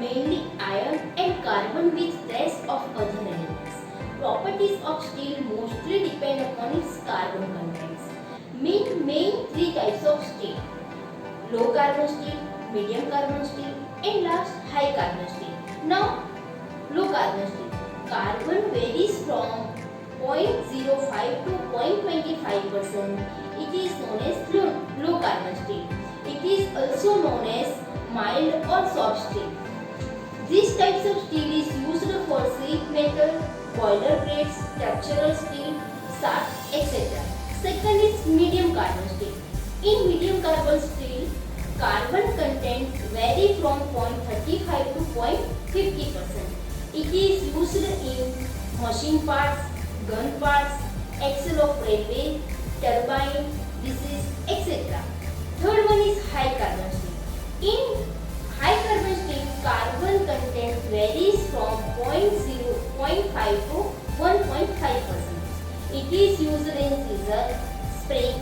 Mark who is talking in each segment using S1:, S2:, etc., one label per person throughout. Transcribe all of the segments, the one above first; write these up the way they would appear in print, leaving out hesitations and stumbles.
S1: mainly iron and carbon with rest of other elements. Properties of steel mostly depend upon its carbon contents. Main three types of steel: low carbon steel, medium carbon steel, and last high carbon steel. Now, low carbon steel. Carbon varies from 0.05 to 0.25%. It is known as low carbon steel. It is also known as mild or soft steel. These types of steel is used for sheet metal, boiler grades, structural steel, shaft, etc. Second is medium carbon steel. In medium carbon steel, carbon contents vary from 0.35 to 0.50%. It is used in machine parts, gun parts, axle of railway, turbine, disease, etc. Third one is high carbon steel. In high carbon steel, carbon content varies from 0.5 to 1.5%. It is used in scissors, spring,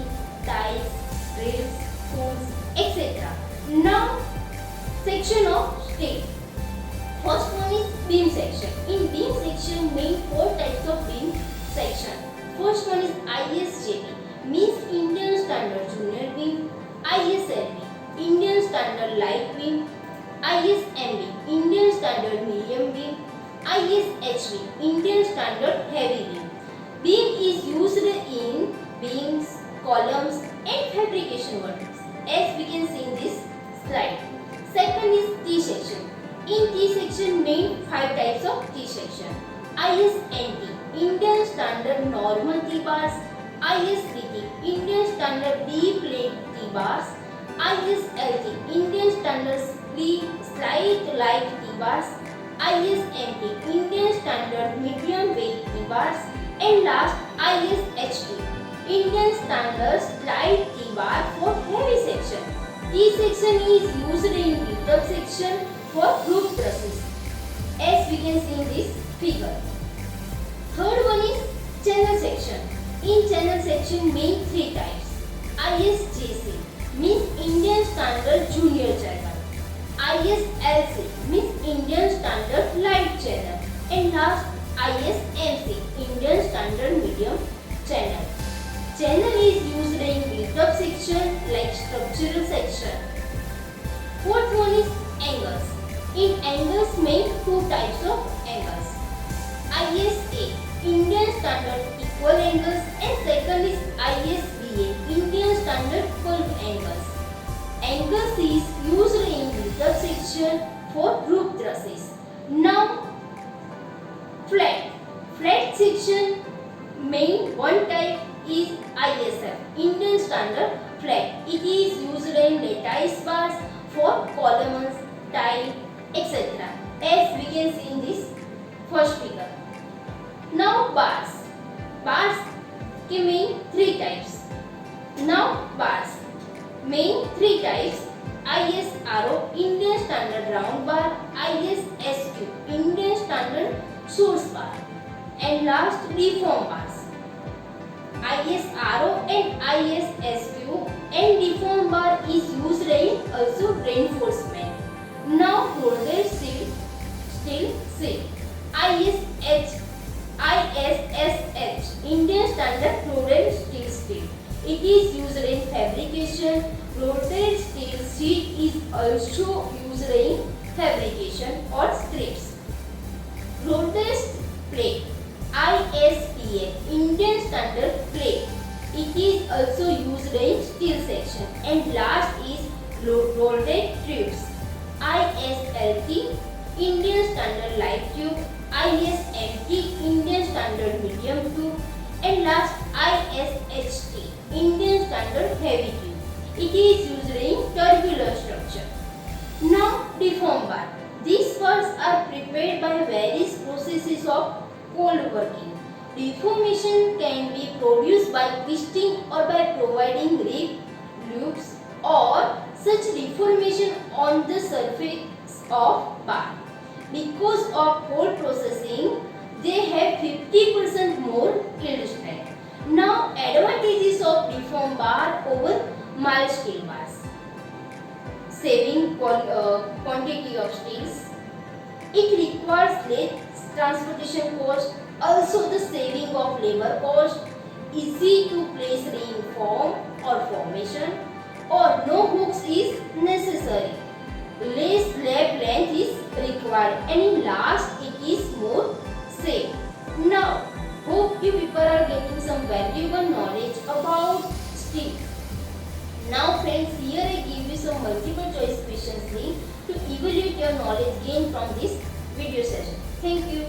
S1: ties, drills, tools, etc. Now, section of steel. First one is beam section. In beam section, main four types of beam section. First one is ISJB, means Indian Standard Junior Beam. ISLB, Indian Standard Light Beam. ISMB, Indian Standard Medium Beam. ISHB, Indian Standard Heavy Beam. Beam is used in beams, columns and fabrication works, as we can see in this slide. Second is T section. In T section, main five types of T section. ISNT, Indian Standard Normal T-bars. ISBT, Indian Standard B-plate T-bars. ISLT, Indian Standard Slight Light T-bars. ISMT, Indian Standard Medium Weight T-bars. And last, ISHT, Indian Standard Slight T-bar for heavy section. T section is used in built-up section for roof trusses, as we can see in this figure. Third one is channel section. In channel section, main three types. ISJC, means Indian Standard Junior Channel. ISLC, means Indian Standard Light Channel. And last, ISMC, Indian Standard Medium Channel. Channel is used in built-up section like structural section. Fourth one is angles. In angles, main two types of angles. ISA, Indian Standard Equal Angles, and second is ISBA, Indian Standard Curved Angles. Angles is used in built-up section for roof trusses. Now, flat section, main one type is ISF, Indian Standard Flat. It is used in lattice bars for columns, tile, etc. As we can see in this first figure. Now bars. Bars के main three types. Now bars. Main three types. ISRO, Indian Standard Round Bar. ISSQ, Indian Standard Source Bar. And last, deform bars. ISRO and ISSQ and deform bar is used in also reinforcement. Now flooded steel, ISSH, Indian Standard Flooded Steel. It is used in fabrication. Flooded steel sheet is also used in fabrication or strips. Flooded plate, ISPA, Indian Standard Plate. It is also used in steel section. And last is rolled tubes. ISLT, Indian Standard Light Tube. ISMT, Indian Standard Medium Tube. And last, ISHT, Indian Standard Heavy Tube. It is used in tubular structure. Now, deform bar. These bars are prepared by various processes of cold working. Deformation can be produced by twisting or by providing rib, loops, or such deformation on the surface of bar. Because of cold processing, they have 50% more yield strength. Now, advantages of deform bar over mild steel bars: saving quantity of steels, It requires less transportation cost, also the saving of labor cost, easy to place reinform or formation, or no hooks is necessary. Less lab length is required, and in last it is more safe. Now, hope you people are getting some valuable knowledge about steel. Now friends, here I give you some multiple choice questions link to evaluate your knowledge gained from this video session. Thank you.